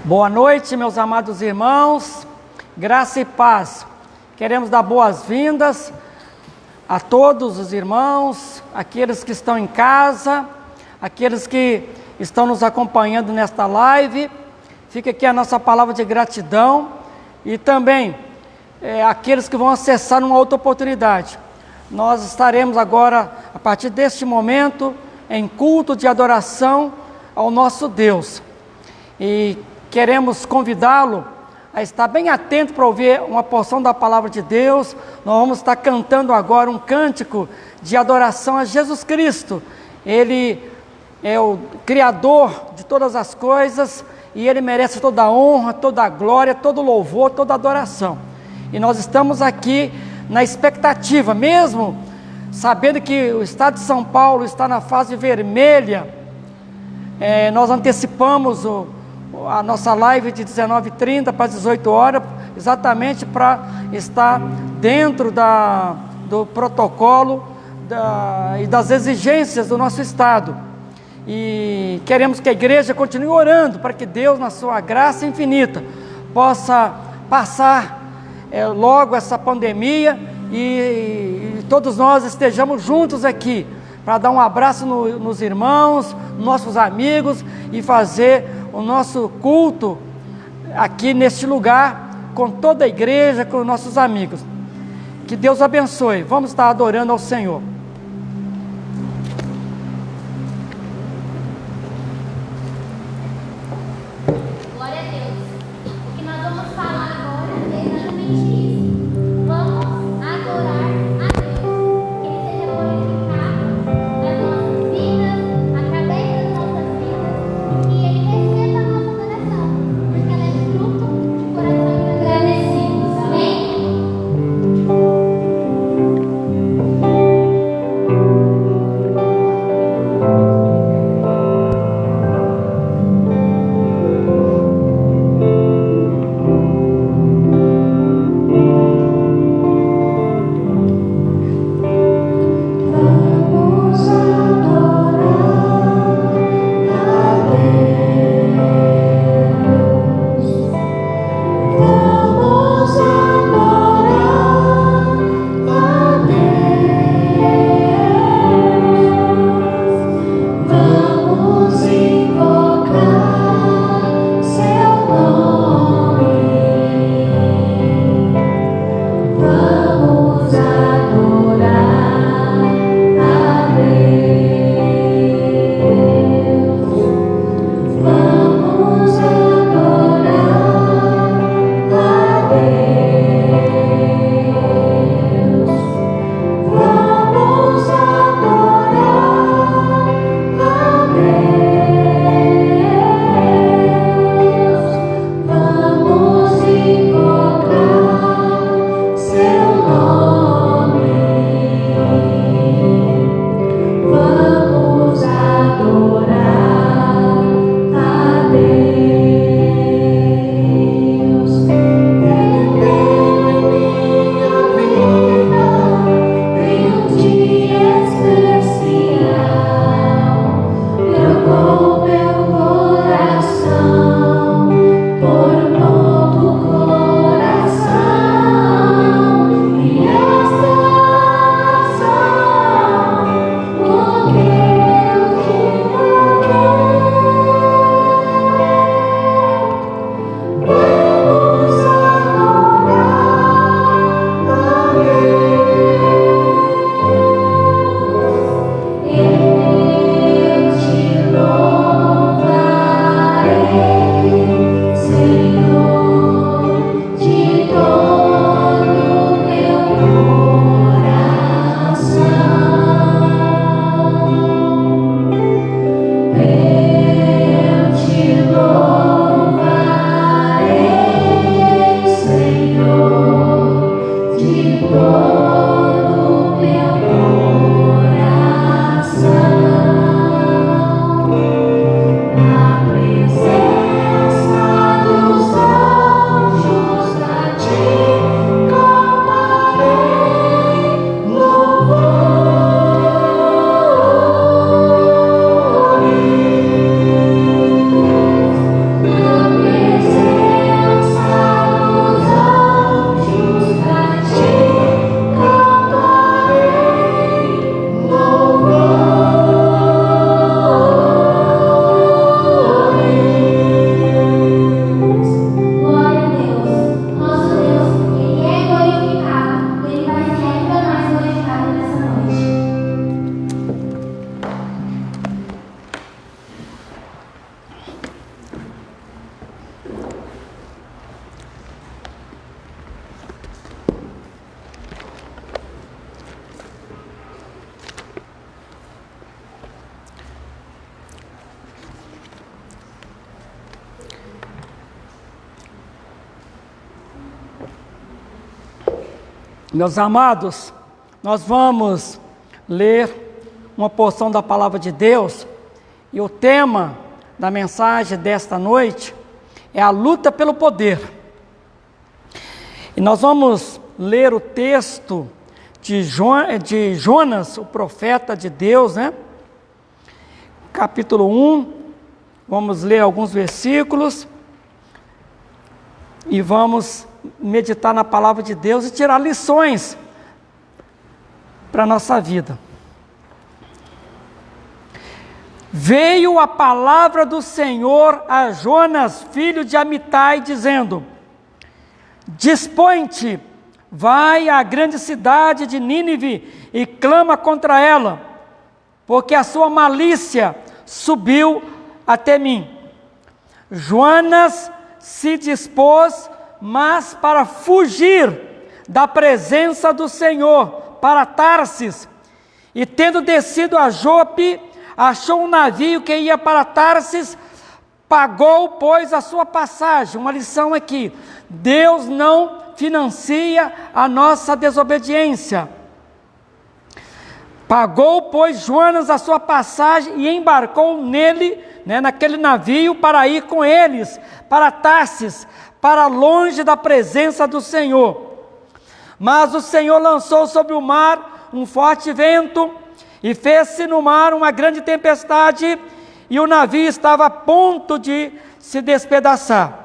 Boa noite, meus amados irmãos, graça e paz. Queremos dar boas-vindas a todos os irmãos, aqueles que estão em casa, aqueles que estão nos acompanhando nesta live. Fica aqui a nossa palavra de gratidão e também aqueles que vão acessar numa outra oportunidade. Nós estaremos agora, a partir deste momento, em culto de adoração ao nosso Deus. E queremos convidá-lo a estar bem atento para ouvir uma porção da palavra de Deus. Nós vamos estar cantando agora um cântico de adoração a Jesus Cristo. Ele é o Criador de todas as coisas e Ele merece toda a honra, toda a glória, todo o louvor, toda a adoração. E nós estamos aqui na expectativa, mesmo sabendo que o estado de São Paulo está na fase vermelha. Nós antecipamos a nossa live de 19h30 para 18 horas, exatamente para estar dentro do protocolo e das exigências do nosso estado. E queremos que a igreja continue orando para que Deus, na sua graça infinita, possa passar logo essa pandemia e todos nós estejamos juntos aqui para dar um abraço nos irmãos, nossos amigos e fazer o nosso culto aqui neste lugar com toda a igreja, com nossos amigos. Que Deus abençoe. Vamos estar adorando ao Senhor. Glória a Deus. O que nós vamos falar agora é exatamente isso. Vamos adorar a Deus. Que Ele seja glorificado nas nossas vidas, através das nossas vidas, e Ele receba a nossa adoração, porque ela é fruto de corações agradecidos. Amém? Meus amados, nós vamos ler uma porção da palavra de Deus, e o tema da mensagem desta noite é a luta pelo poder. E nós vamos ler o texto de Jonas, o profeta de Deus, né? Capítulo 1, vamos ler alguns versículos e vamos meditar na palavra de Deus e tirar lições para a nossa vida. Veio a palavra do Senhor a Jonas, filho de Amitai, dizendo: Dispõe-te, vai à grande cidade de Nínive e clama contra ela, porque a sua malícia subiu até mim. Jonas se dispôs, mas para fugir da presença do Senhor, para Tarsis, e tendo descido a Jope, achou um navio que ia para Tarsis, pagou, pois, a sua passagem. Uma lição aqui: Deus não financia a nossa desobediência. Pagou, pois, Jonas a sua passagem e embarcou nele, naquele navio, para ir com eles para Tarsis, para longe da presença do Senhor. Mas o Senhor lançou sobre o mar um forte vento, e fez-se no mar uma grande tempestade, e o navio estava a ponto de se despedaçar.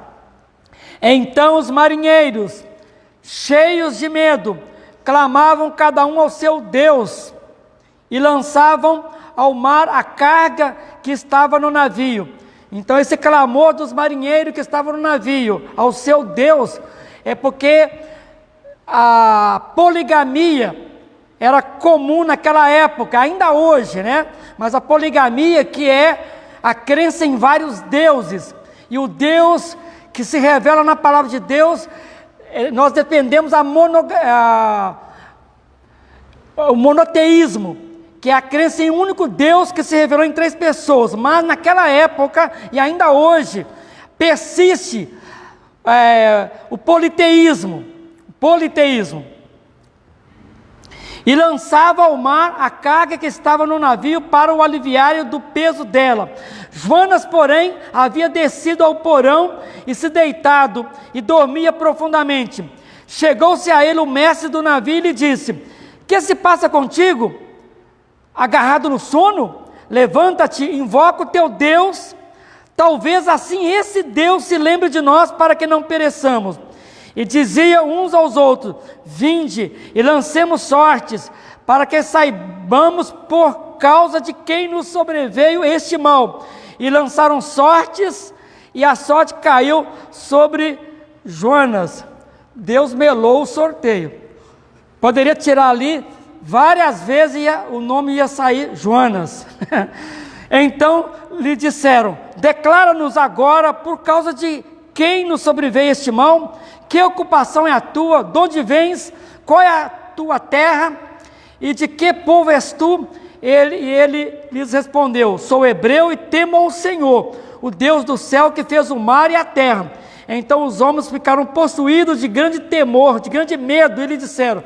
Então os marinheiros, cheios de medo, clamavam cada um ao seu Deus, e lançavam ao mar a carga que estava no navio. Então esse clamor dos marinheiros que estavam no navio ao seu Deus é porque a poligamia era comum naquela época, ainda hoje, mas a poligamia, que é a crença em vários deuses, e o Deus que se revela na palavra de Deus, nós defendemos o monoteísmo, que é a crença em um único Deus que se revelou em 3 pessoas. Mas naquela época, e ainda hoje, persiste o politeísmo. E lançava ao mar a carga que estava no navio para o aliviário do peso dela. Jonas, porém, havia descido ao porão e se deitado, e dormia profundamente. Chegou-se a ele o mestre do navio e lhe disse: Que se passa contigo? Agarrado no sono? Levanta-te, invoca o teu Deus, talvez assim esse Deus se lembre de nós, para que não pereçamos. E diziam uns aos outros: Vinde e lancemos sortes, para que saibamos por causa de quem nos sobreveio este mal. E lançaram sortes, e a sorte caiu sobre Jonas. Deus melou o sorteio. Poderia tirar ali várias vezes e o nome ia sair Jonas. Então lhe disseram: Declara-nos agora por causa de quem nos sobreveio este mal. Que ocupação é a tua? De onde vens? Qual é a tua terra? E de que povo és tu? Ele lhes respondeu: Sou hebreu e temo ao Senhor, o Deus do céu, que fez o mar e a terra. Então os homens ficaram possuídos de grande temor, de grande medo, e lhe disseram: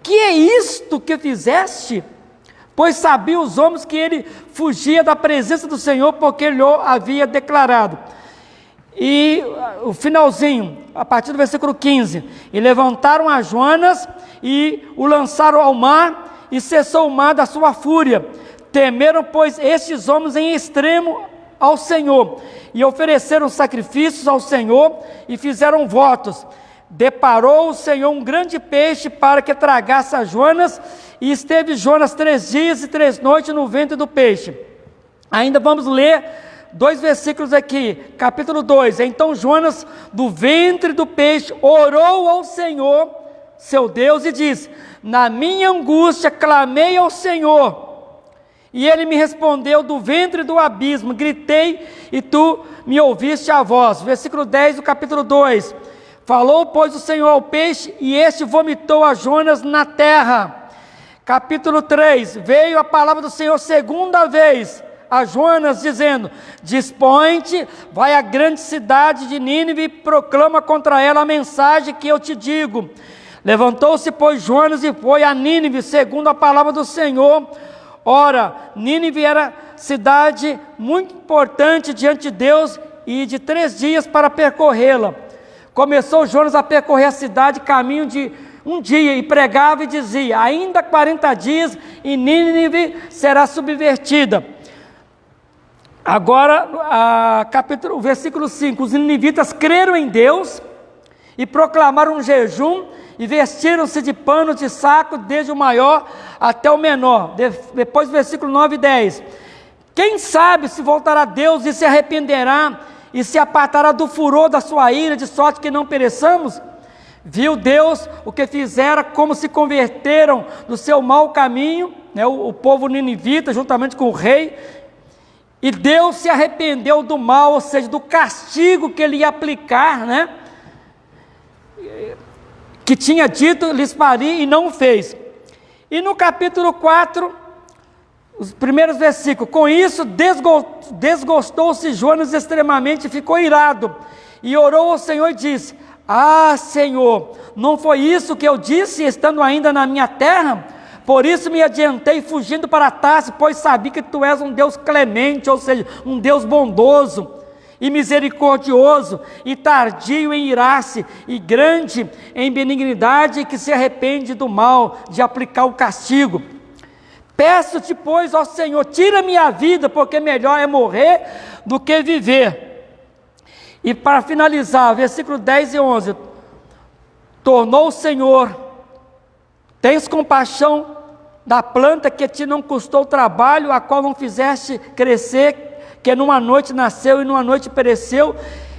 Que é isto que fizeste? Pois sabiam os homens que ele fugia da presença do Senhor, porque ele o havia declarado. E o finalzinho, a partir do versículo 15: E levantaram a Jonas e o lançaram ao mar, e cessou o mar da sua fúria. Temeram, pois, estes homens em extremo ao Senhor, e ofereceram sacrifícios ao Senhor, e fizeram votos. Deparou o Senhor um grande peixe para que tragasse a Jonas, e esteve Jonas 3 dias e 3 noites no ventre do peixe. Ainda vamos ler 2 versículos aqui, capítulo 2. Então Jonas, do ventre do peixe, orou ao Senhor, seu Deus, e disse: Na minha angústia clamei ao Senhor, e ele me respondeu do ventre do abismo. Gritei, e tu me ouviste a voz. Versículo 10 do capítulo 2. Falou, pois, o Senhor ao peixe, e este vomitou a Jonas na terra. Capítulo 3. Veio a palavra do Senhor segunda vez a Jonas, dizendo: Dispõe-te, vai à grande cidade de Nínive e proclama contra ela a mensagem que eu te digo. Levantou-se, pois, Jonas e foi a Nínive, segundo a palavra do Senhor. Ora, Nínive era cidade muito importante diante de Deus, e de 3 dias para percorrê-la. Começou Jonas a percorrer a cidade, caminho de 1 dia, e pregava e dizia: ainda 40 dias e Nínive será subvertida. Agora, o versículo 5: os ninivitas creram em Deus e proclamaram um jejum, e vestiram-se de panos de saco, desde o maior até o menor. Depois, versículo 9 e 10: quem sabe se voltará a Deus e se arrependerá, e se apartará do furor da sua ira, de sorte que não pereçamos? Viu Deus o que fizera, como se converteram do seu mau caminho, né, o povo ninivita, juntamente com o rei, e Deus se arrependeu do mal, ou seja, do castigo que ele ia aplicar, né, que tinha dito lhes faria, e não fez. E no capítulo 4, os primeiros versículos: com isso desgostou-se Jonas extremamente e ficou irado, e orou ao Senhor e disse: ah, Senhor, não foi isso que eu disse estando ainda na minha terra? Por isso me adiantei fugindo para Tarso, pois sabia que tu és um Deus clemente, ou seja, um Deus bondoso e misericordioso, e tardio em irar-se, e grande em benignidade, que se arrepende do mal, de aplicar o castigo. Peço-te, pois, ó Senhor, tira minha vida, porque melhor é morrer do que viver. E para finalizar, versículo 10 e 11: tornou o Senhor: tens compaixão da planta que te não custou trabalho, a qual não fizeste crescer, que numa noite nasceu e numa noite pereceu.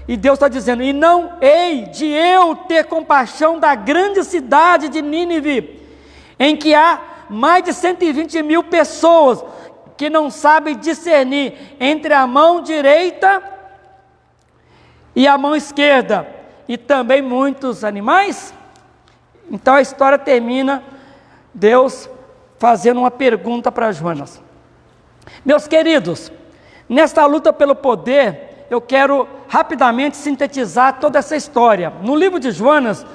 E Deus está dizendo: e não hei de eu ter compaixão da grande cidade de Nínive, em que há mais de 120 mil pessoas que não sabem discernir entre a mão direita e a mão esquerda, e também muitos animais? Então a história termina Deus fazendo uma pergunta para Jonas. Meus queridos, nesta luta pelo poder, eu quero rapidamente sintetizar toda essa história. No livro de Jonas,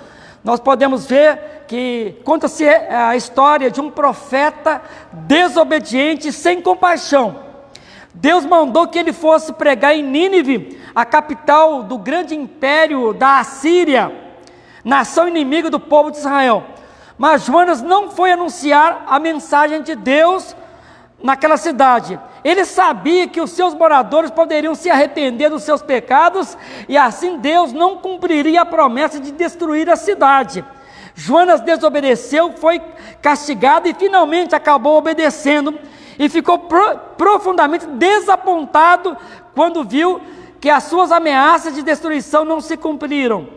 nós podemos ver que conta-se a história de um profeta desobediente, sem compaixão. Deus mandou que ele fosse pregar em Nínive, a capital do grande império da Assíria, nação inimiga do povo de Israel. Mas Jonas não foi anunciar a mensagem de Deus naquela cidade. Ele sabia que os seus moradores poderiam se arrepender dos seus pecados, e assim Deus não cumpriria a promessa de destruir a cidade. Jonas desobedeceu, foi castigado e finalmente acabou obedecendo, e ficou profundamente desapontado quando viu que as suas ameaças de destruição não se cumpriram.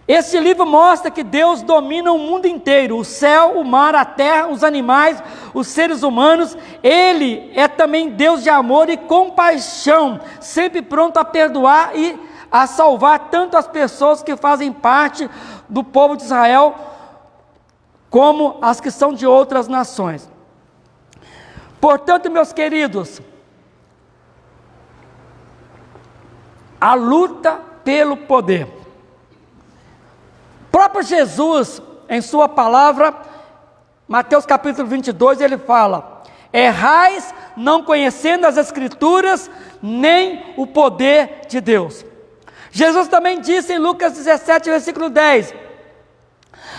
Este livro mostra que Deus domina o mundo inteiro: o céu, o mar, a terra, os animais, os seres humanos. Ele é também Deus de amor e compaixão, sempre pronto a perdoar e a salvar tanto as pessoas que fazem parte do povo de Israel, como as que são de outras nações. Portanto, meus queridos, a luta pelo poder. O próprio Jesus, em sua palavra, Mateus capítulo 22, ele fala: errais não conhecendo as Escrituras, nem o poder de Deus. Jesus também disse em Lucas 17, versículo 10: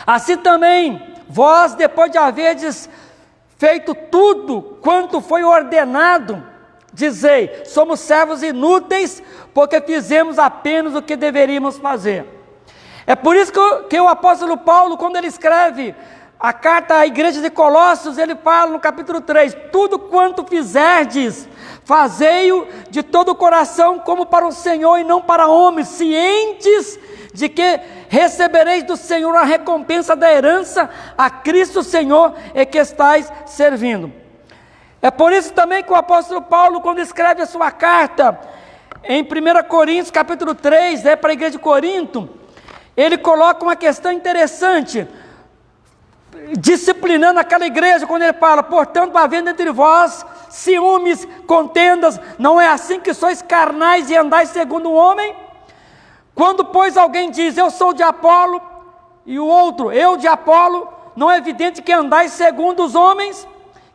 assim também, vós, depois de haverdes feito tudo quanto foi ordenado, dizei: somos servos inúteis, porque fizemos apenas o que deveríamos fazer. É por isso que o apóstolo Paulo, quando ele escreve a carta à igreja de Colossos, ele fala no capítulo 3: tudo quanto fizerdes, fazei-o de todo o coração, como para o Senhor e não para homens, cientes de que recebereis do Senhor a recompensa da herança, a Cristo Senhor é que estáis servindo. É por isso também que o apóstolo Paulo, quando escreve a sua carta, em 1 Coríntios capítulo 3, para a igreja de Corinto, ele coloca uma questão interessante, disciplinando aquela igreja, quando ele fala: portanto, havendo entre vós ciúmes, contendas, não é assim que sois carnais e andais segundo o homem? Quando, pois, alguém diz: eu sou de Apolo, e o outro, eu de Apolo, não é evidente que andais segundo os homens?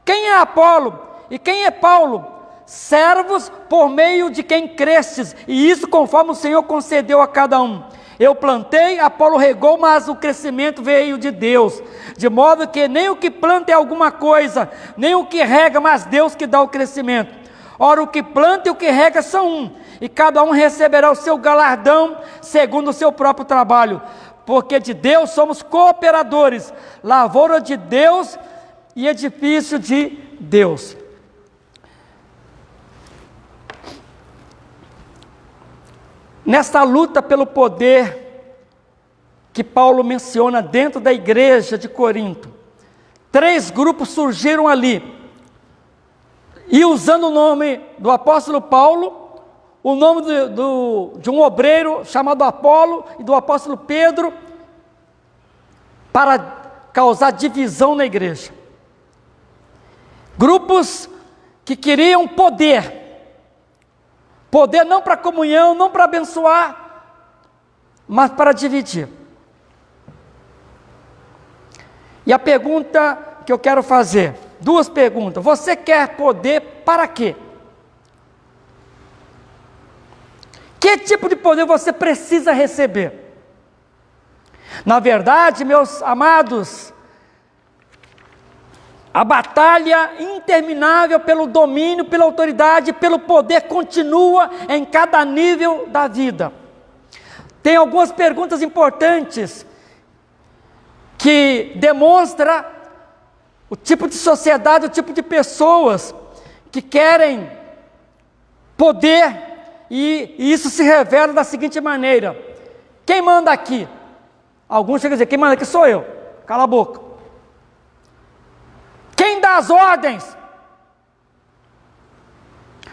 Quem é Apolo e quem é Paulo? Servos por meio de quem crestes, e isso conforme o Senhor concedeu a cada um. Eu plantei, Apolo regou, mas o crescimento veio de Deus, de modo que nem o que planta é alguma coisa, nem o que rega, mas Deus que dá o crescimento. Ora, o que planta e o que rega são um, e cada um receberá o seu galardão segundo o seu próprio trabalho, porque de Deus somos cooperadores, lavoura de Deus e edifício de Deus. Nesta luta pelo poder que Paulo menciona dentro da igreja de Corinto, 3 grupos surgiram ali, e usando o nome do apóstolo Paulo, o nome de um obreiro chamado Apolo e do apóstolo Pedro, para causar divisão na igreja. Grupos que queriam poder não para comunhão, não para abençoar, mas para dividir. E a pergunta que eu quero fazer, 2 perguntas: você quer poder para quê? Que tipo de poder você precisa receber? Na verdade, meus amados, a batalha interminável pelo domínio, pela autoridade, pelo poder continua em cada nível da vida. Tem algumas perguntas importantes que demonstram o tipo de sociedade, o tipo de pessoas que querem poder, e isso se revela da seguinte maneira: quem manda aqui? Alguns chegam a dizer, quem manda aqui sou eu, cala a boca. Quem dá as ordens?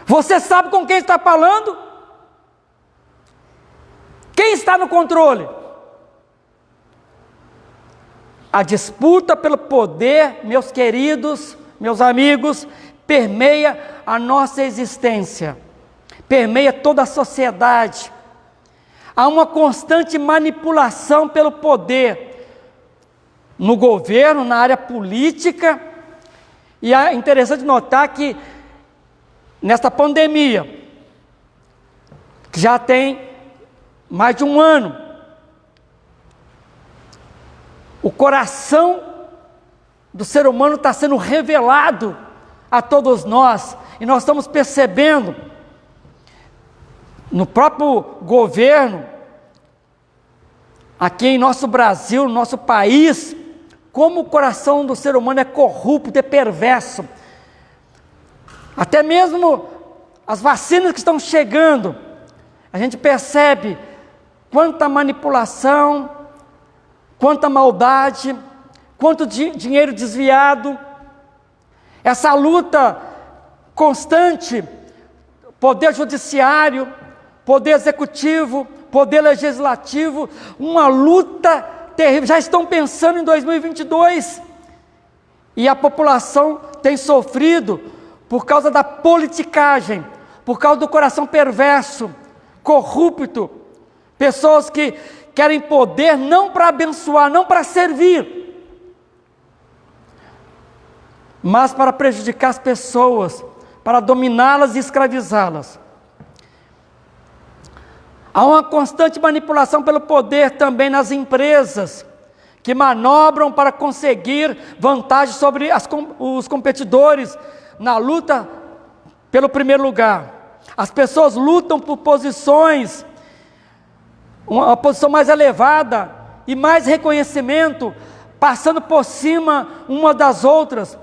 Você sabe com quem está falando? Quem está no controle? A disputa pelo poder, meus queridos, meus amigos, permeia a nossa existência, permeia toda a sociedade. Há uma constante manipulação pelo poder no governo, na área política. E é interessante notar que nesta pandemia, que já tem mais de 1 ano, o coração do ser humano está sendo revelado a todos nós, e nós estamos percebendo no próprio governo, aqui em nosso Brasil, no nosso país, como o coração do ser humano é corrupto, é perverso. Até mesmo as vacinas que estão chegando, a gente percebe quanta manipulação, quanta maldade, quanto dinheiro desviado. Essa luta constante, poder judiciário, poder executivo, poder legislativo, uma luta terrível. Já estão pensando em 2022, e a população tem sofrido por causa da politicagem, por causa do coração perverso, corrupto, pessoas que querem poder não para abençoar, não para servir, mas para prejudicar as pessoas, para dominá-las e escravizá-las. Há uma constante manipulação pelo poder também nas empresas, que manobram para conseguir vantagem sobre os competidores na luta pelo primeiro lugar. As pessoas lutam por posições, uma posição mais elevada e mais reconhecimento, passando por cima uma das outras,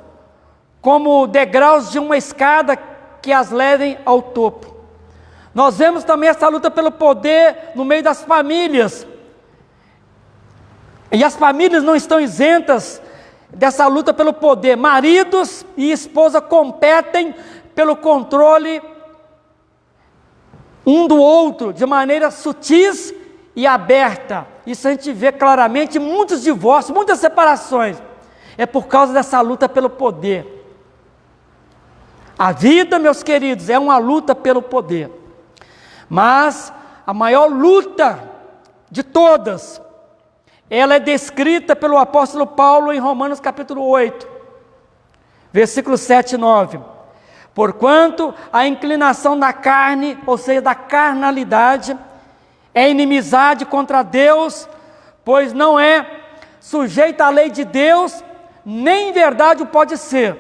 como degraus de uma escada que as levem ao topo. Nós vemos também essa luta pelo poder no meio das famílias, e as famílias não estão isentas dessa luta pelo poder. Maridos e esposa competem pelo controle um do outro, de maneira sutis e aberta. Isso a gente vê claramente, muitos divórcios, muitas separações, é por causa dessa luta pelo poder. A vida, meus queridos, é uma luta pelo poder, mas a maior luta de todas ela é descrita pelo apóstolo Paulo em Romanos capítulo 8, versículos 7 e 9. Porquanto a inclinação da carne, ou seja, da carnalidade, é inimizade contra Deus, pois não é sujeita à lei de Deus, nem em verdade o pode ser.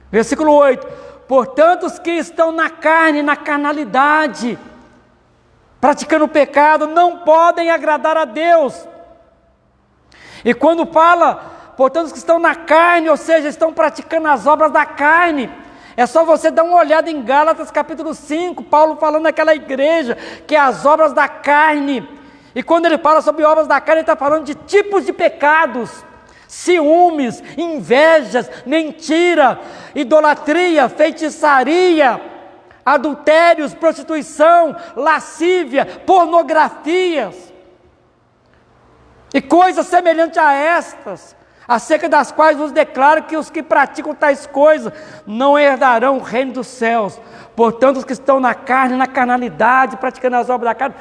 Versículo 8. Portanto, os que estão na carne, na carnalidade, praticando o pecado, não podem agradar a Deus. E quando fala, portanto, os que estão na carne, ou seja, estão praticando as obras da carne, é só você dar uma olhada em Gálatas capítulo 5, Paulo falando naquela igreja, que é as obras da carne. E quando ele fala sobre obras da carne, ele está falando de tipos de pecados: ciúmes, invejas, mentira, idolatria, feitiçaria, adultérios, prostituição, lascívia, pornografias e coisas semelhantes a estas, acerca das quais vos declaro que os que praticam tais coisas não herdarão o reino dos céus. Portanto, os que estão na carne, na carnalidade, praticando as obras da carne,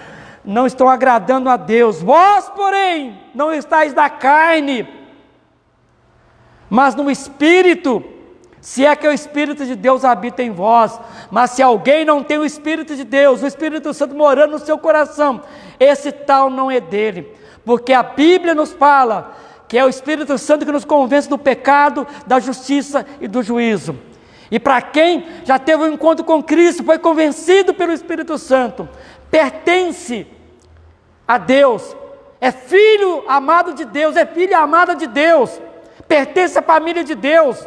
não estão agradando a Deus. Vós, porém, não estáis da carne, mas no Espírito, se é que o Espírito de Deus habita em vós. Mas se alguém não tem o Espírito de Deus, o Espírito Santo morando no seu coração, esse tal não é dele. Porque a Bíblia nos fala que é o Espírito Santo que nos convence do pecado, da justiça e do juízo. E para quem já teve um encontro com Cristo, foi convencido pelo Espírito Santo, pertence a Deus, é filho amado de Deus, é filha amada de Deus, pertence à família de Deus.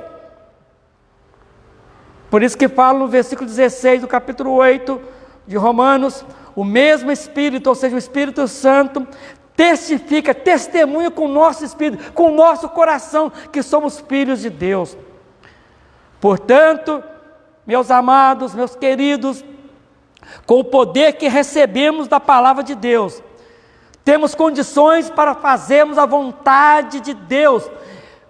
Por isso que fala no versículo 16 do capítulo 8 de Romanos, o mesmo Espírito, ou seja, o Espírito Santo, testifica, testemunha com o nosso espírito, com o nosso coração, que somos filhos de Deus. Portanto, meus amados, meus queridos, com o poder que recebemos da palavra de Deus, temos condições para fazermos a vontade de Deus.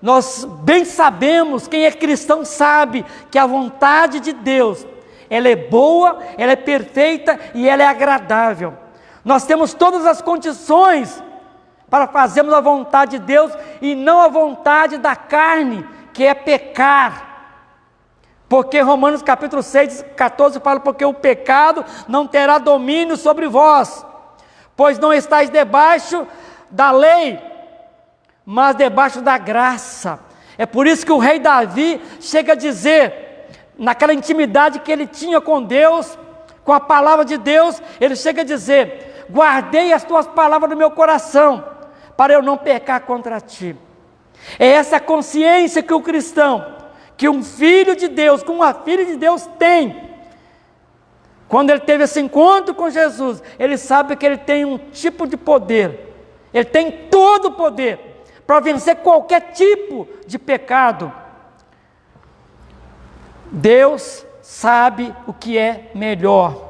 Nós bem sabemos, quem é cristão sabe, que a vontade de Deus, ela é boa, ela é perfeita e ela é agradável. Nós temos todas as condições para fazermos a vontade de Deus e não a vontade da carne, que é pecar. Porque Romanos capítulo 6, 14 fala, porque o pecado não terá domínio sobre vós, pois não estáis debaixo da lei, mas debaixo da graça. É por isso que o rei Davi chega a dizer, naquela intimidade que ele tinha com Deus, com a palavra de Deus, ele chega a dizer: guardei as tuas palavras no meu coração, para eu não pecar contra ti. É essa consciência que o cristão, que um filho de Deus, que uma filha de Deus tem. Quando ele teve esse encontro com Jesus, ele sabe que ele tem um tipo de poder, ele tem todo o poder para vencer qualquer tipo de pecado. Deus sabe o que é melhor,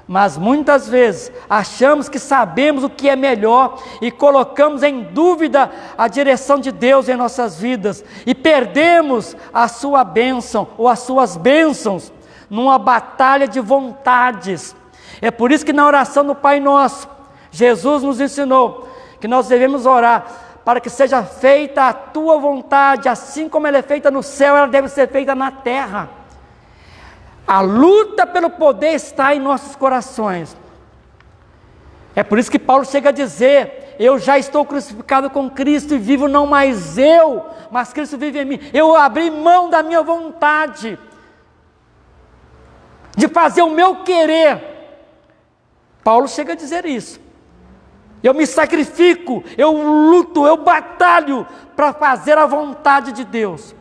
mas muitas vezes achamos que sabemos o que é melhor e colocamos em dúvida a direção de Deus em nossas vidas e perdemos a sua bênção ou as suas bênçãos numa batalha de vontades. É por isso que na oração do Pai Nosso, Jesus nos ensinou que nós devemos orar para que seja feita a tua vontade, assim como ela é feita no céu, ela deve ser feita na terra. A luta pelo poder está em nossos corações. É por isso que Paulo chega a dizer: eu já estou crucificado com Cristo e vivo não mais eu, mas Cristo vive em mim. Eu abri mão da minha vontade, de fazer o meu querer. Paulo chega a dizer isso. Eu me sacrifico, eu luto, eu batalho para fazer a vontade de Deus.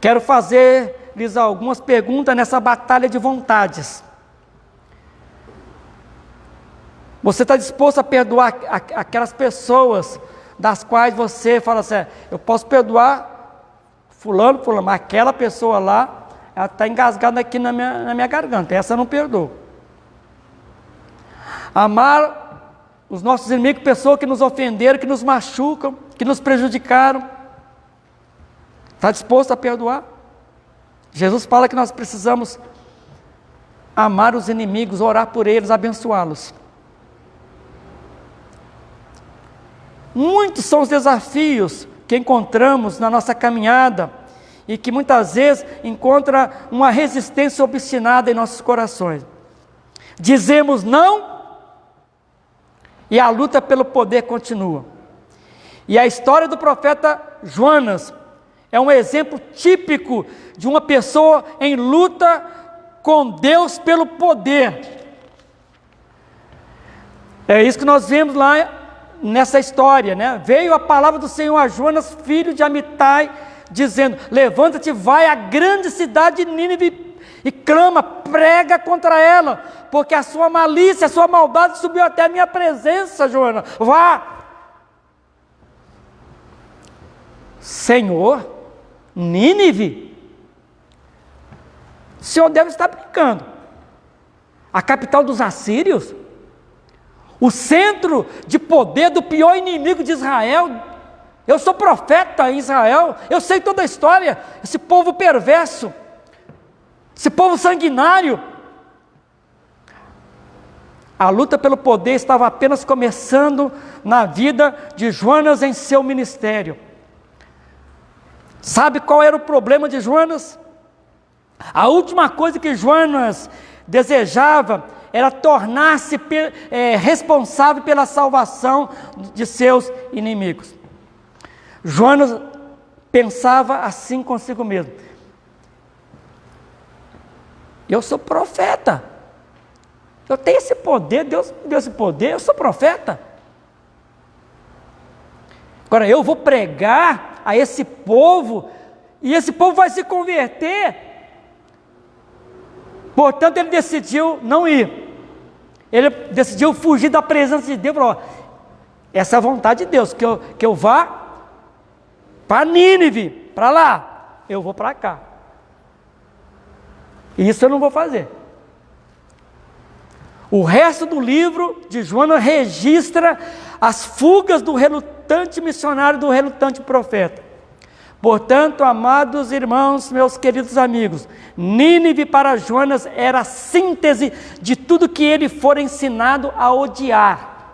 Quero fazer-lhes algumas perguntas nessa batalha de vontades. Você está disposto a perdoar aquelas pessoas das quais você fala assim: eu posso perdoar fulano, mas aquela pessoa lá, ela está engasgada aqui na minha garganta, essa eu não perdoo. Amar os nossos inimigos, pessoas que nos ofenderam, que nos machucam, que nos prejudicaram. Está disposto a perdoar? Jesus fala que nós precisamos amar os inimigos, orar por eles, abençoá-los. Muitos são os desafios que encontramos na nossa caminhada e que muitas vezes encontra uma resistência obstinada em nossos corações. Dizemos não e a luta pelo poder continua. E a história do profeta Jonas é um exemplo típico de uma pessoa em luta com Deus pelo poder. É isso que nós vemos lá nessa história, né? Veio a palavra do Senhor a Jonas, filho de Amitai, dizendo: levanta-te, vai à grande cidade de Nínive e clama, prega contra ela, porque a sua malícia, a sua maldade subiu até a minha presença, Jonas. Vá. Senhor, Nínive? O Senhor deve estar brincando. A capital dos assírios? O centro de poder do pior inimigo de Israel? Eu sou profeta em Israel, eu sei toda a história. Esse povo perverso, esse povo sanguinário. A luta pelo poder estava apenas começando na vida de Jonas em seu ministério. Sabe qual era o problema de Jonas? A última coisa que Jonas desejava era tornar-se responsável pela salvação de seus inimigos. Jonas pensava assim consigo mesmo: eu sou profeta, eu tenho esse poder, Deus me deu esse poder, eu sou profeta. Agora eu vou pregar a esse povo, e esse povo vai se converter. Portanto, ele decidiu não ir. Ele decidiu fugir da presença de Deus. Falou: essa é a vontade de Deus, que eu vá para Nínive, para lá. Eu vou para cá. Isso eu não vou fazer. O resto do livro de Jonas registra as fugas do relutante missionário, do relutante profeta. Portanto, amados irmãos, meus queridos amigos, Nínive para Jonas era a síntese de tudo que ele fora ensinado a odiar.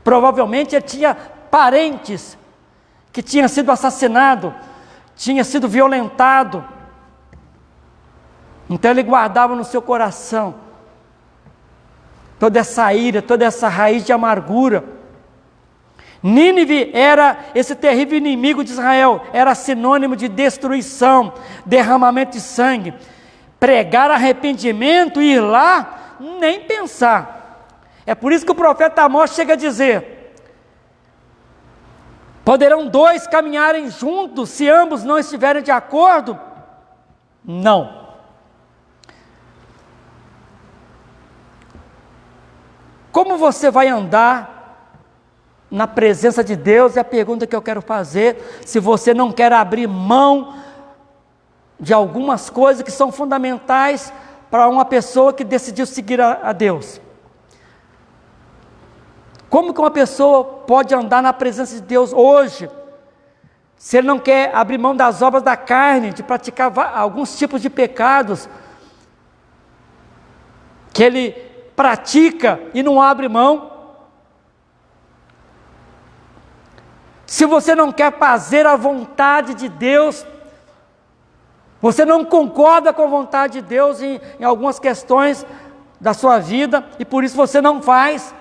Provavelmente ele tinha parentes que tinham sido assassinados, tinha sido violentado. Então ele guardava no seu coração toda essa ira, toda essa raiz de amargura. Nínive era esse terrível inimigo de Israel, era sinônimo de destruição, derramamento de sangue. Pregar arrependimento e ir lá, nem pensar. É por isso que o profeta Amós chega a dizer: poderão dois caminharem juntos se ambos não estiverem de acordo? Não. Como você vai andar na presença de Deus? É a pergunta que eu quero fazer. Se você não quer abrir mão de algumas coisas que são fundamentais para uma pessoa que decidiu seguir a Deus. Como que uma pessoa pode andar na presença de Deus hoje, se ele não quer abrir mão das obras da carne, de praticar alguns tipos de pecados que ele pratica e não abre mão? Se você não quer fazer a vontade de Deus, você não concorda com a vontade de Deus em algumas questões da sua vida, e por isso você não faz.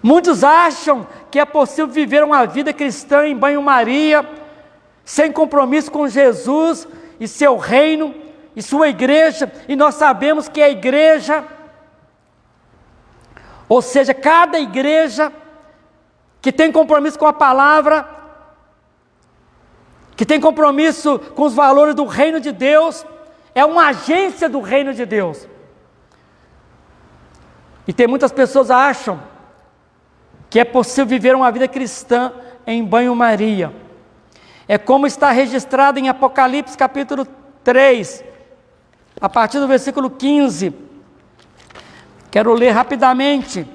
Muitos acham que é possível viver uma vida cristã em banho-maria, sem compromisso com Jesus e seu reino e sua igreja, e nós sabemos que a igreja, ou seja, cada igreja que tem compromisso com a palavra, que tem compromisso com os valores do reino de Deus, é uma agência do reino de Deus. E tem muitas pessoas que acham que é possível viver uma vida cristã em banho-maria. É como está registrado em Apocalipse capítulo 3, a partir do versículo 15. Quero ler rapidamente.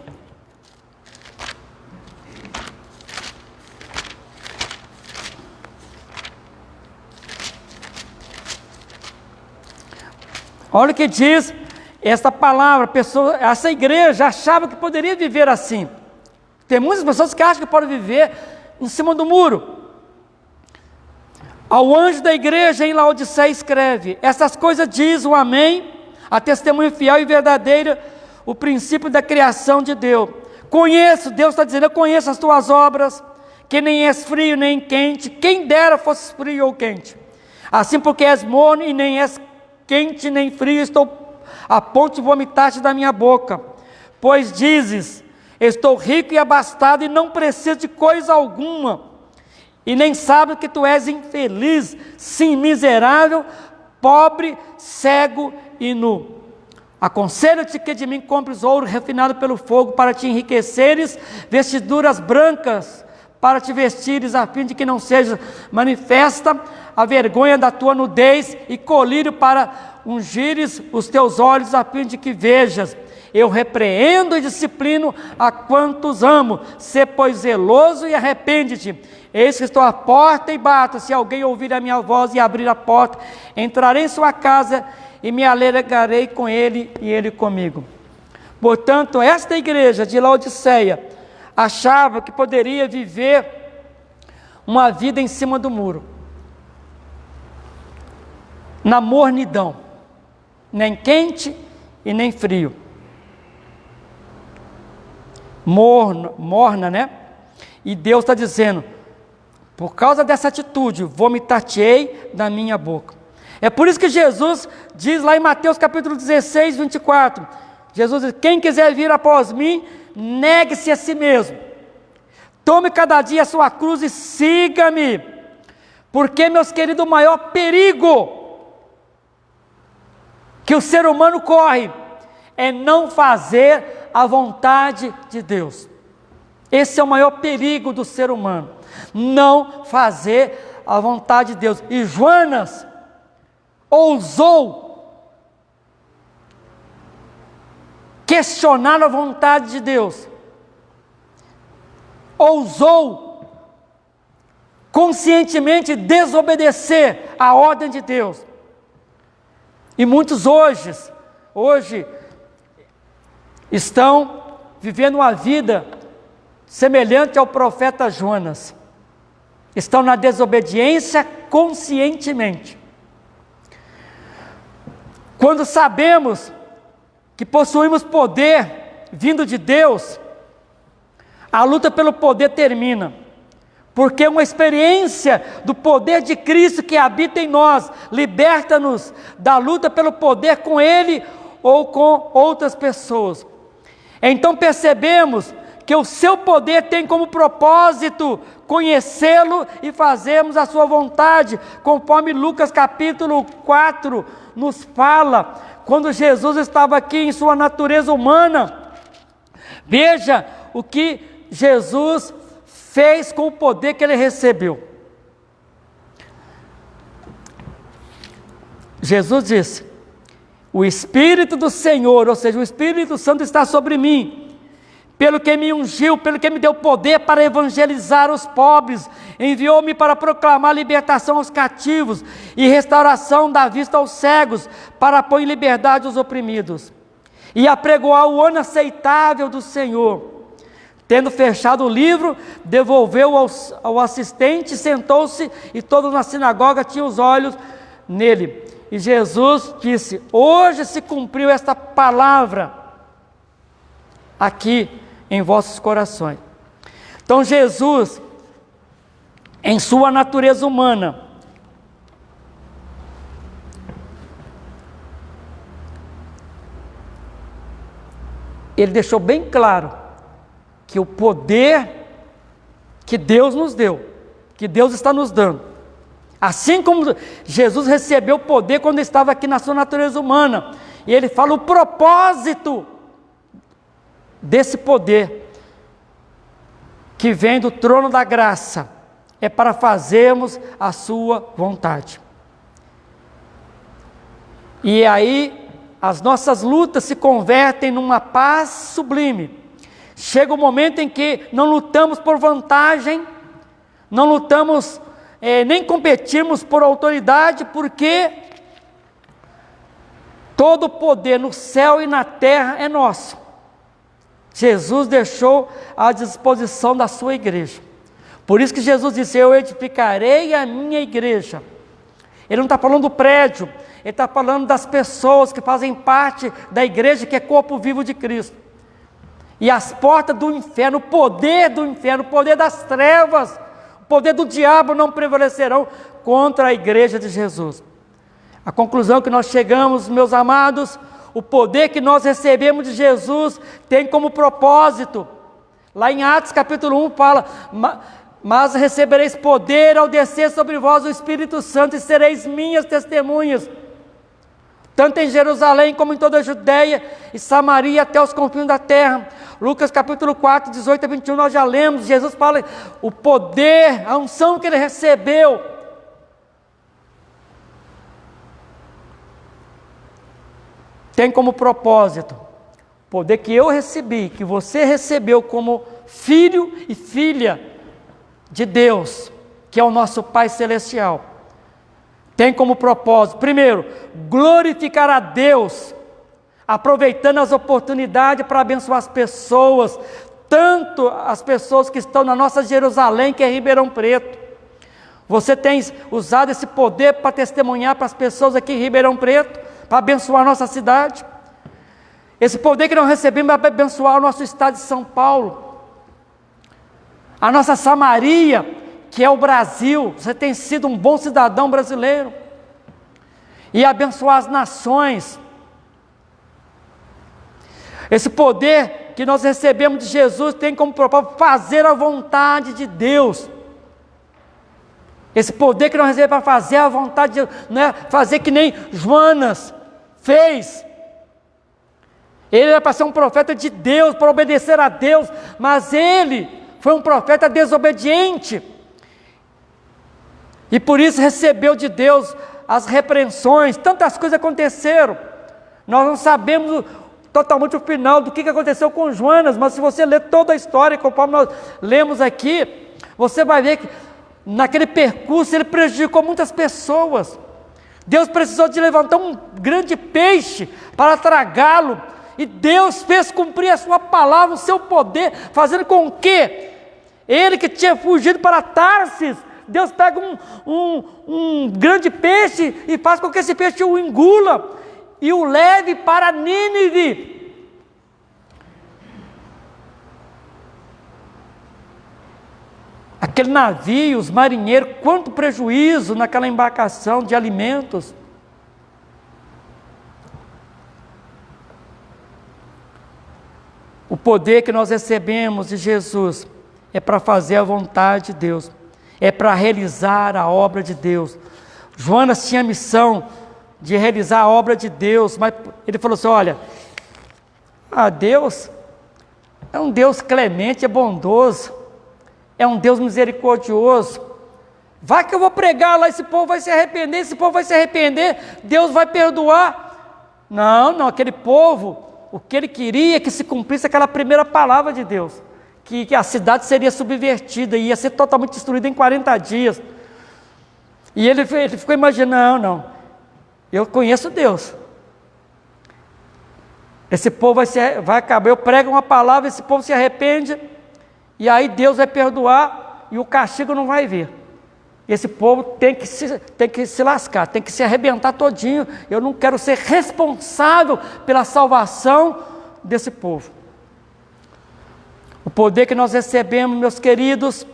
Olha o que diz esta palavra. Essa igreja achava que poderia viver assim. Tem muitas pessoas que acham que podem viver em cima do muro. Ao anjo da igreja em Laodiceia escreve: essas coisas diz o Amém, a testemunha fiel e verdadeira, o princípio da criação de Deus. Conheço, Deus está dizendo, eu conheço as tuas obras, que nem és frio nem quente, quem dera fosses frio ou quente. Assim porque és morno e nem és quente nem frio, estou a ponto de vomitar-te da minha boca. Pois dizes, estou rico e abastado e não preciso de coisa alguma, e nem sabes que tu és infeliz, sim, miserável, pobre, cego e nu. Aconselho-te que de mim compres ouro refinado pelo fogo, para te enriqueceres, vestiduras brancas, para te vestires, a fim de que não seja manifesta a vergonha da tua nudez, e colírio para ungires os teus olhos, a fim de que vejas. Eu repreendo e disciplino a quantos amo. Sê, pois, zeloso e arrepende-te. Eis que estou à porta e bato. Se alguém ouvir a minha voz e abrir a porta, entrarei em sua casa e me alegrarei com ele e ele comigo. Portanto, esta igreja de Laodiceia achava que poderia viver uma vida em cima do muro, na mornidão, nem quente e nem frio. Morna, né? E Deus está dizendo, por causa dessa atitude, vomitar-te-ei da minha boca. É por isso que Jesus diz lá em Mateus capítulo 16, 24, Jesus diz, quem quiser vir após mim, negue-se a si mesmo, tome cada dia a sua cruz e siga-me, porque, meus queridos, o maior perigo que o ser humano corre é não fazer a vontade de Deus. Esse é o maior perigo do ser humano, não fazer a vontade de Deus. E Jonas ousou questionar a vontade de Deus, ousou conscientemente desobedecer a ordem de Deus. E muitos hoje estão vivendo uma vida semelhante ao profeta Jonas. Estão na desobediência conscientemente. Quando sabemos que possuímos poder vindo de Deus, a luta pelo poder termina. Porque uma experiência do poder de Cristo que habita em nós, liberta-nos da luta pelo poder com Ele ou com outras pessoas. Então percebemos que o seu poder tem como propósito conhecê-lo e fazermos a sua vontade, conforme Lucas capítulo 4 nos fala, quando Jesus estava aqui em sua natureza humana. Veja o que Jesus fez com o poder que ele recebeu. Jesus disse, o Espírito do Senhor, ou seja, o Espírito Santo está sobre mim, pelo que me ungiu, pelo que me deu poder para evangelizar os pobres, enviou-me para proclamar libertação aos cativos e restauração da vista aos cegos, para pôr em liberdade os oprimidos, e apregoar o ano aceitável do Senhor. Tendo fechado o livro, devolveu ao assistente, sentou-se, e todos na sinagoga tinham os olhos nele. E Jesus disse, hoje se cumpriu esta palavra aqui em vossos corações. Então Jesus, em sua natureza humana, ele deixou bem claro que o poder que Deus nos deu, que Deus está nos dando, assim como Jesus recebeu o poder quando estava aqui na sua natureza humana, e ele fala o propósito desse poder, que vem do trono da graça, é para fazermos a sua vontade. E aí, as nossas lutas se convertem numa paz sublime. Chega o momento em que não lutamos por vantagem, não lutamos, nem competimos por autoridade, porque todo o poder no céu e na terra é nosso. Jesus deixou à disposição da sua igreja. Por isso que Jesus disse: eu edificarei a minha igreja. Ele não está falando do prédio, ele está falando das pessoas que fazem parte da igreja, que é corpo vivo de Cristo. E as portas do inferno, o poder das trevas, o poder do diabo não prevalecerão contra a igreja de Jesus. A conclusão que nós chegamos, meus amados, o poder que nós recebemos de Jesus tem como propósito, lá em Atos capítulo 1 fala: mas recebereis poder ao descer sobre vós o Espírito Santo, e sereis minhas testemunhas, tanto em Jerusalém como em toda a Judeia e Samaria, até os confins da terra. Lucas capítulo 4, 18 a 21, nós já lemos, Jesus fala o poder, a unção que ele recebeu. Tem como propósito, o poder que eu recebi, que você recebeu como filho e filha de Deus, que é o nosso Pai Celestial. Tem como propósito, primeiro, glorificar a Deus, aproveitando as oportunidades para abençoar as pessoas, tanto as pessoas que estão na nossa Jerusalém, que é Ribeirão Preto. Você tem usado esse poder para testemunhar para as pessoas aqui em Ribeirão Preto, para abençoar a nossa cidade. Esse poder que nós recebemos é para abençoar o nosso estado de São Paulo, a nossa Samaria, que é o Brasil. Você tem sido um bom cidadão brasileiro, e abençoar as nações. Esse poder que nós recebemos de Jesus tem como propósito fazer a vontade de Deus. Esse poder que nós recebemos para fazer a vontade de Deus, não é fazer que nem Jonas fez. Ele era para ser um profeta de Deus, para obedecer a Deus, mas ele foi um profeta desobediente, e por isso recebeu de Deus as repreensões. Tantas coisas aconteceram, nós não sabemos totalmente o final do que aconteceu com Jonas, mas se você ler toda a história, conforme nós lemos aqui, você vai ver que naquele percurso ele prejudicou muitas pessoas. Deus precisou de levantar um grande peixe para tragá-lo, e Deus fez cumprir a sua palavra, o seu poder, fazendo com que ele, que tinha fugido para Tarsis, Deus pega um grande peixe e faz com que esse peixe o engula e o leve para Nínive. Aquele navio, os marinheiros, quanto prejuízo naquela embarcação de alimentos. O poder que nós recebemos de Jesus é para fazer a vontade de Deus, é para realizar a obra de Deus. Jonas tinha a missão de realizar a obra de Deus, mas ele falou assim: olha, Deus é um Deus clemente, é bondoso, é um Deus misericordioso. Vai que eu vou pregar lá, esse povo vai se arrepender, Deus vai perdoar. Não, aquele povo, o que ele queria é que se cumprisse aquela primeira palavra de Deus, que a cidade seria subvertida, ia ser totalmente destruída em 40 dias. E ele ficou imaginando: não, eu conheço Deus, esse povo vai acabar, eu prego uma palavra, esse povo se arrepende, e aí Deus vai perdoar, e o castigo não vai vir. Esse povo tem que se lascar, tem que se arrebentar todinho. Eu não quero ser responsável pela salvação desse povo. O poder que nós recebemos, meus queridos,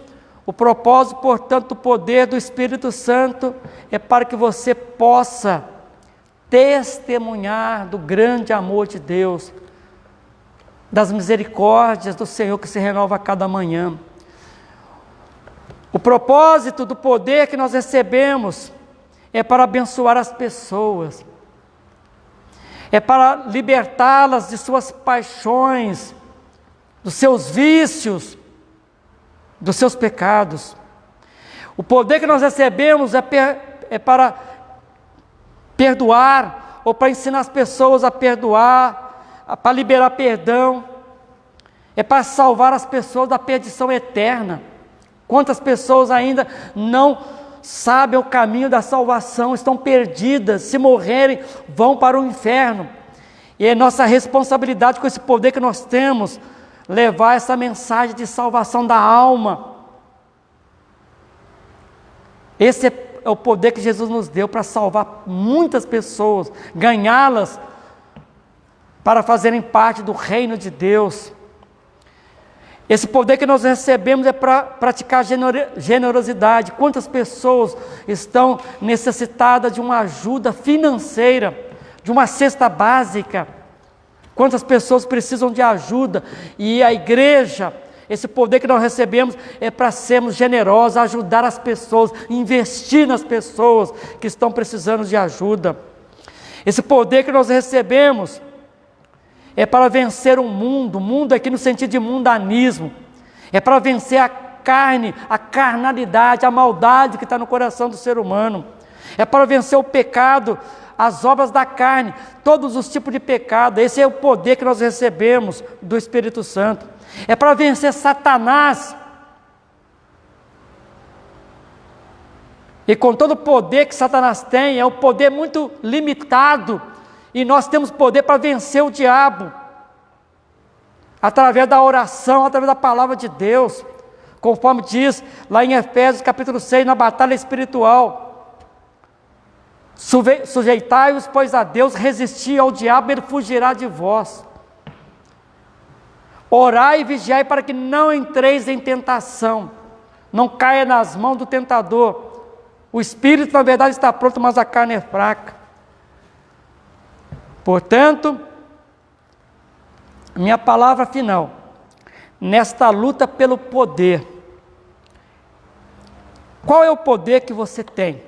o propósito, portanto, do poder do Espírito Santo é para que você possa testemunhar do grande amor de Deus, das misericórdias do Senhor que se renova a cada manhã. O propósito do poder que nós recebemos é para abençoar as pessoas, é para libertá-las de suas paixões, dos seus vícios, dos seus pecados. O poder que nós recebemos é para perdoar, ou para ensinar as pessoas a perdoar, para liberar perdão, é para salvar as pessoas da perdição eterna. Quantas pessoas ainda não sabem o caminho da salvação, estão perdidas, se morrerem, vão para o inferno. E é nossa responsabilidade, com esse poder que nós temos, levar essa mensagem de salvação da alma. Esse é o poder que Jesus nos deu para salvar muitas pessoas, ganhá-las para fazerem parte do reino de Deus. Esse poder que nós recebemos é para praticar generosidade. Quantas pessoas estão necessitadas de uma ajuda financeira, de uma cesta básica? Quantas pessoas precisam de ajuda? E a igreja, esse poder que nós recebemos é para sermos generosos, ajudar as pessoas, investir nas pessoas que estão precisando de ajuda. Esse poder que nós recebemos é para vencer o mundo aqui no sentido de mundanismo, é para vencer a carne, a carnalidade, a maldade que está no coração do ser humano, é para vencer o pecado, as obras da carne, todos os tipos de pecado. Esse é o poder que nós recebemos do Espírito Santo, é para vencer Satanás, e com todo o poder que Satanás tem, é um poder muito limitado, e nós temos poder para vencer o diabo, através da oração, através da palavra de Deus, conforme diz lá em Efésios capítulo 6, na batalha espiritual: sujeitai-vos, pois, a Deus, resisti ao diabo, ele fugirá de vós. Orai e vigiai para que não entreis em tentação, não caia nas mãos do tentador. O espírito, na verdade, está pronto, mas a carne é fraca. Portanto, minha palavra final, nesta luta pelo poder, qual é o poder que você tem?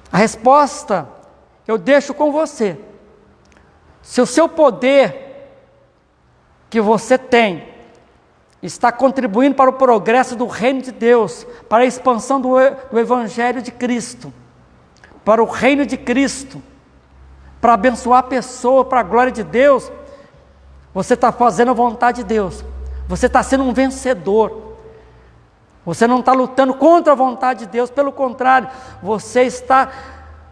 A resposta eu deixo com você. Se o seu poder que você tem está contribuindo para o progresso do reino de Deus, para a expansão do Evangelho de Cristo, para o reino de Cristo, para abençoar a pessoa, para a glória de Deus, você está fazendo a vontade de Deus, você está sendo um vencedor, você não está lutando contra a vontade de Deus, pelo contrário, você está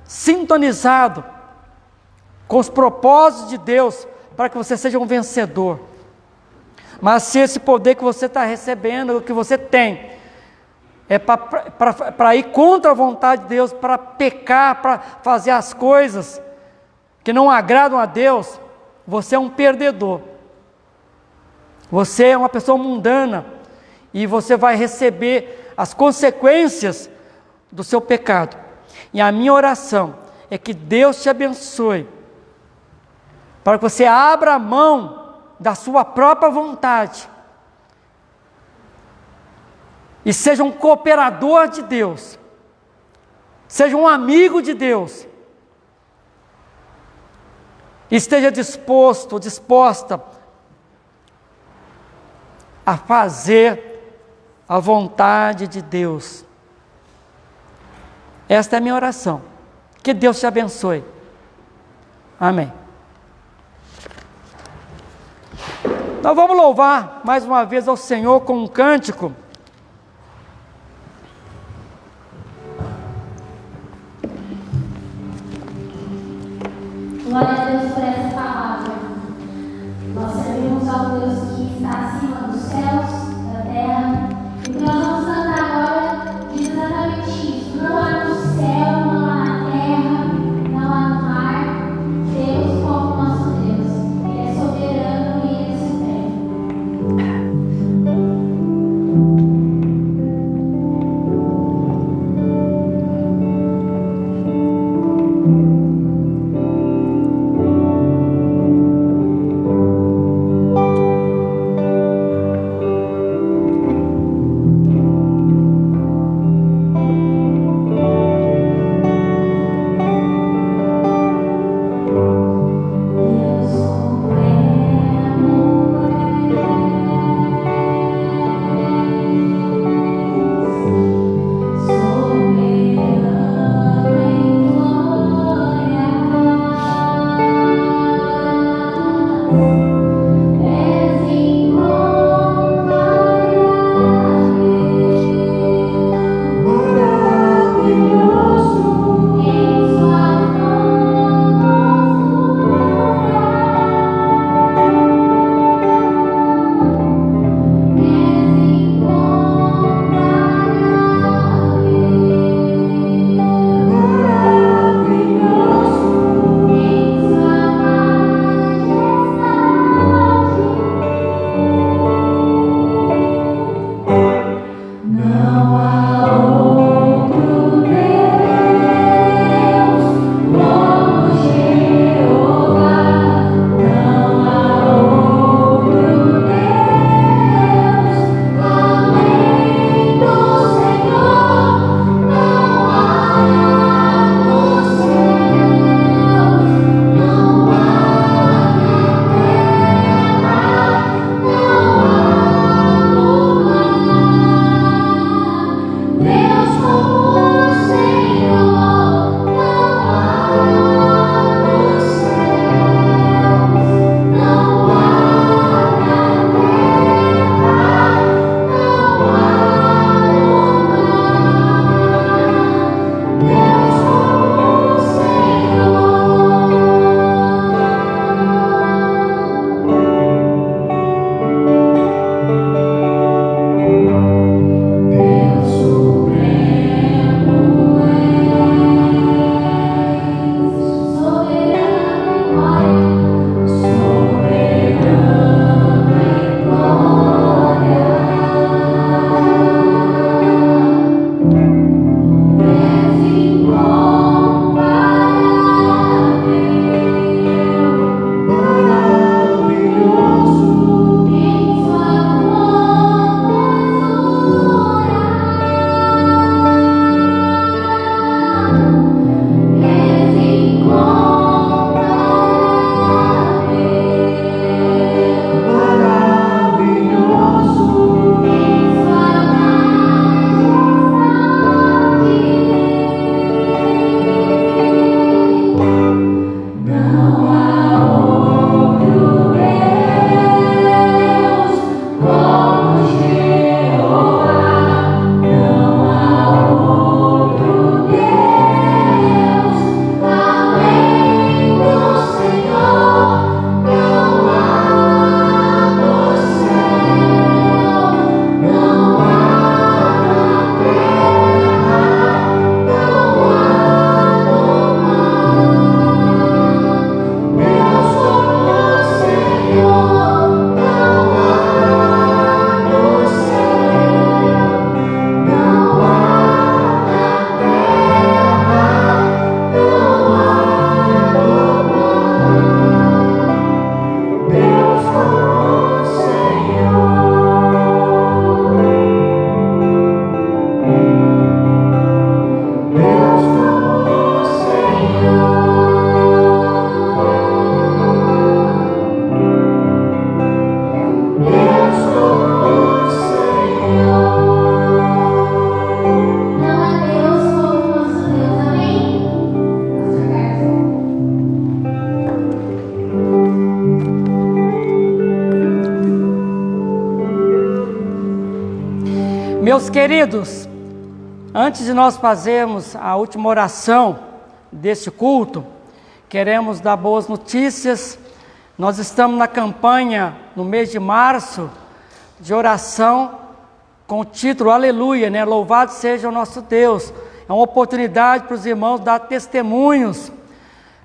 sintonizado com os propósitos de Deus, para que você seja um vencedor. Mas se esse poder que você está recebendo, o que você tem, é para ir contra a vontade de Deus, para pecar, para fazer as coisas que não agradam a Deus, você é um perdedor. Você é uma pessoa mundana e você vai receber as consequências do seu pecado. E a minha oração é que Deus te abençoe, para que você abra a mão da sua própria vontade e seja um cooperador de Deus, seja um amigo de Deus, e esteja disposta a fazer a vontade de Deus. Esta é a minha oração. Que Deus te abençoe. Amém. Nós vamos louvar mais uma vez ao Senhor com um cântico. Glória a Deus por essa palavra. Nós servimos ao Deus que está acima dos céus, da terra. E o que nós vamos cantar agora diz exatamente isso. Não há no céu, não há na terra, não há no mar Deus como nosso Deus. Ele é soberano e ele é supremo. Soberano em glória. Meus queridos, antes de nós fazermos a última oração deste culto, queremos dar boas notícias. Nós estamos na campanha, no mês de março, de oração, com o título Aleluia, né? Louvado seja o nosso Deus. É uma oportunidade para os irmãos dar testemunhos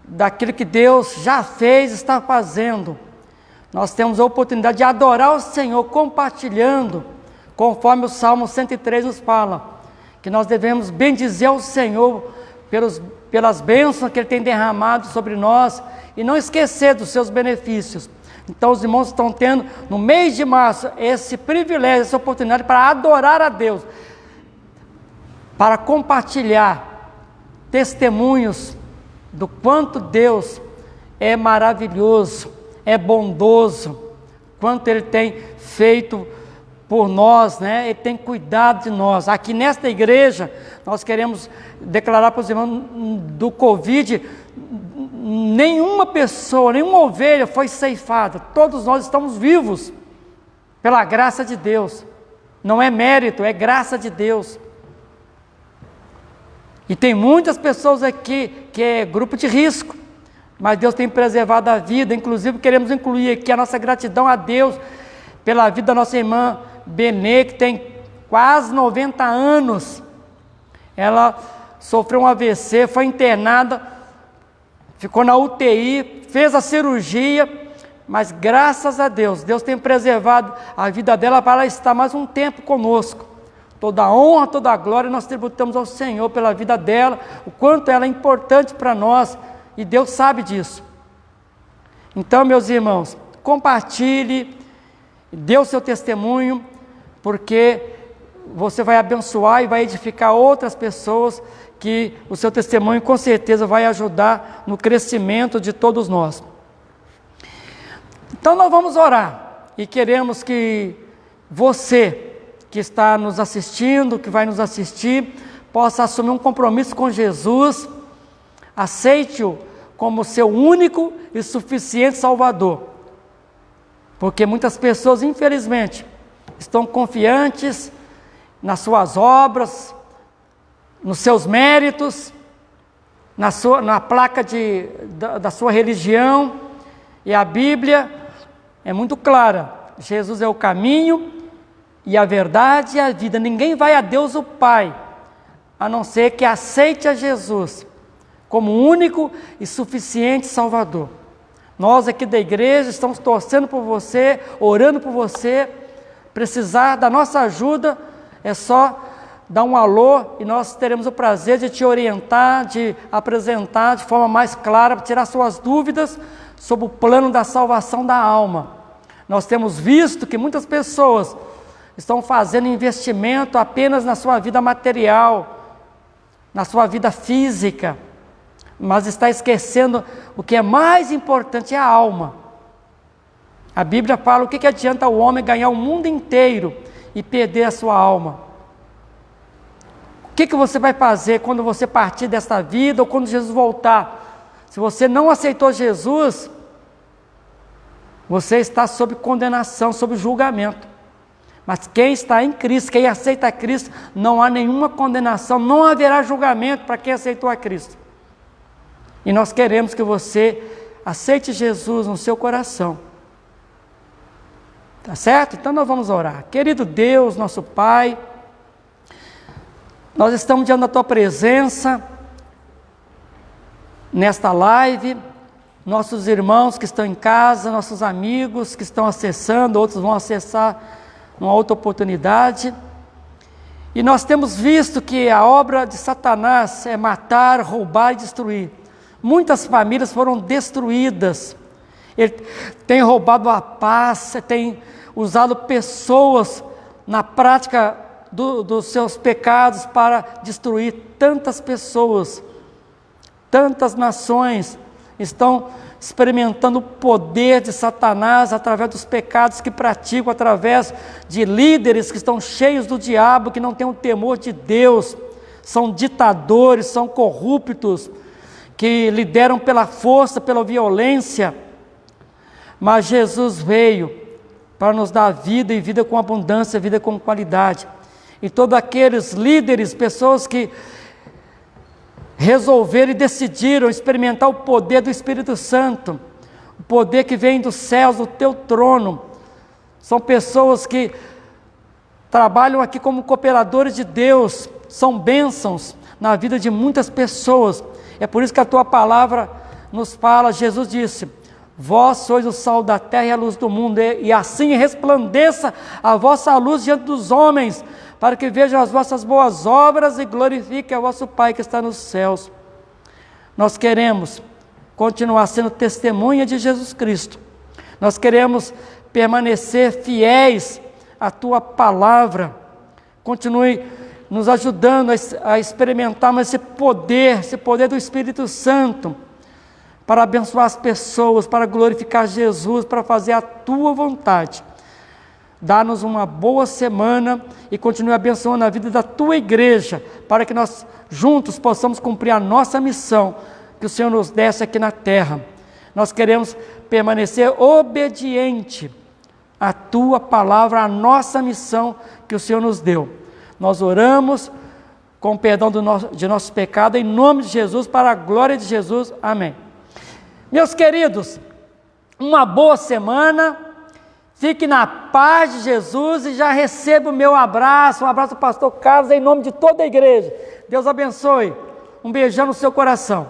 daquilo que Deus já fez e está fazendo. Nós temos a oportunidade de adorar o Senhor compartilhando, conforme o Salmo 103 nos fala, que nós devemos bendizer ao Senhor pelas bênçãos que Ele tem derramado sobre nós e não esquecer dos seus benefícios. Então os irmãos estão tendo, no mês de março, esse privilégio, essa oportunidade para adorar a Deus, para compartilhar testemunhos do quanto Deus é maravilhoso, é bondoso, quanto Ele tem feito por nós, né? Ele tem cuidado de nós. Aqui nesta igreja, nós queremos declarar para os irmãos do Covid, nenhuma pessoa, nenhuma ovelha foi ceifada. Todos nós estamos vivos pela graça de Deus. Não é mérito, é graça de Deus. E tem muitas pessoas aqui que é grupo de risco, mas Deus tem preservado a vida. Inclusive queremos incluir aqui a nossa gratidão a Deus pela vida da nossa irmã Benê, que tem quase 90 anos. Ela sofreu um AVC, foi internada, ficou na UTI, fez a cirurgia, mas graças a Deus, Deus tem preservado a vida dela para ela estar mais um tempo conosco. Toda a honra, toda a glória nós tributamos ao Senhor pela vida dela, o quanto ela é importante para nós, e Deus sabe disso. Então, meus irmãos, compartilhe, dê o seu testemunho, porque você vai abençoar e vai edificar outras pessoas, que o seu testemunho com certeza vai ajudar no crescimento de todos nós. Então nós vamos orar, e queremos que você que está nos assistindo, que vai nos assistir, possa assumir um compromisso com Jesus, aceite-o como seu único e suficiente Salvador, porque muitas pessoas, infelizmente, estão confiantes nas suas obras, nos seus méritos, na placa da sua religião, e a Bíblia é muito clara: Jesus é o caminho e a verdade e a vida. Ninguém vai a Deus o Pai, a não ser que aceite a Jesus como único e suficiente Salvador. Nós aqui da igreja estamos torcendo por você, orando por você. Precisar da nossa ajuda, é só dar um alô e nós teremos o prazer de te orientar, de apresentar de forma mais clara, tirar suas dúvidas sobre o plano da salvação da alma. Nós temos visto que muitas pessoas estão fazendo investimento apenas na sua vida material, na sua vida física, mas está esquecendo o que é mais importante, é a alma. A Bíblia fala: o que adianta o homem ganhar o mundo inteiro e perder a sua alma? O que você vai fazer quando você partir desta vida ou quando Jesus voltar? Se você não aceitou Jesus, você está sob condenação, sob julgamento. Mas quem está em Cristo, quem aceita Cristo, não há nenhuma condenação, não haverá julgamento para quem aceitou a Cristo. E nós queremos que você aceite Jesus no seu coração. Tá certo? Então nós vamos orar. Querido Deus, nosso Pai, nós estamos diante da Tua presença, nesta live, nossos irmãos que estão em casa, nossos amigos que estão acessando, outros vão acessar numa outra oportunidade. E nós temos visto que a obra de Satanás é matar, roubar e destruir. Muitas famílias foram destruídas. Ele tem roubado a paz, tem usado pessoas na prática dos seus pecados para destruir tantas pessoas. Tantas nações estão experimentando o poder de Satanás através dos pecados que praticam, através de líderes que estão cheios do diabo, que não têm o temor de Deus, são ditadores, são corruptos, que lideram pela força, pela violência. Mas Jesus veio para nos dar vida, e vida com abundância, vida com qualidade. e todos aqueles líderes, pessoas que resolveram e decidiram experimentar o poder do Espírito Santo, o poder que vem dos céus, do teu trono. São pessoas que trabalham aqui como cooperadores de Deus, são bênçãos na vida de muitas pessoas. É por isso que a tua palavra nos fala, Jesus disse: vós sois o sal da terra e a luz do mundo, e assim resplandeça a vossa luz diante dos homens, para que vejam as vossas boas obras e glorifiquem a vosso Pai que está nos céus. Nós queremos continuar sendo testemunha de Jesus Cristo. Nós queremos permanecer fiéis à tua palavra. Continue nos ajudando a experimentarmos esse poder do Espírito Santo, para abençoar as pessoas, para glorificar Jesus, para fazer a tua vontade. Dá-nos uma boa semana e continue abençoando a vida da tua igreja, para que nós juntos possamos cumprir a nossa missão que o Senhor nos desse aqui na terra. Nós queremos permanecer obediente à tua palavra, à nossa missão que o Senhor nos deu. Nós oramos com perdão de nossos pecados, em nome de Jesus, para a glória de Jesus. Amém. Meus queridos, uma boa semana, fique na paz de Jesus e já receba o meu abraço, um abraço do pastor Carlos, em nome de toda a igreja. Deus abençoe, um beijão no seu coração.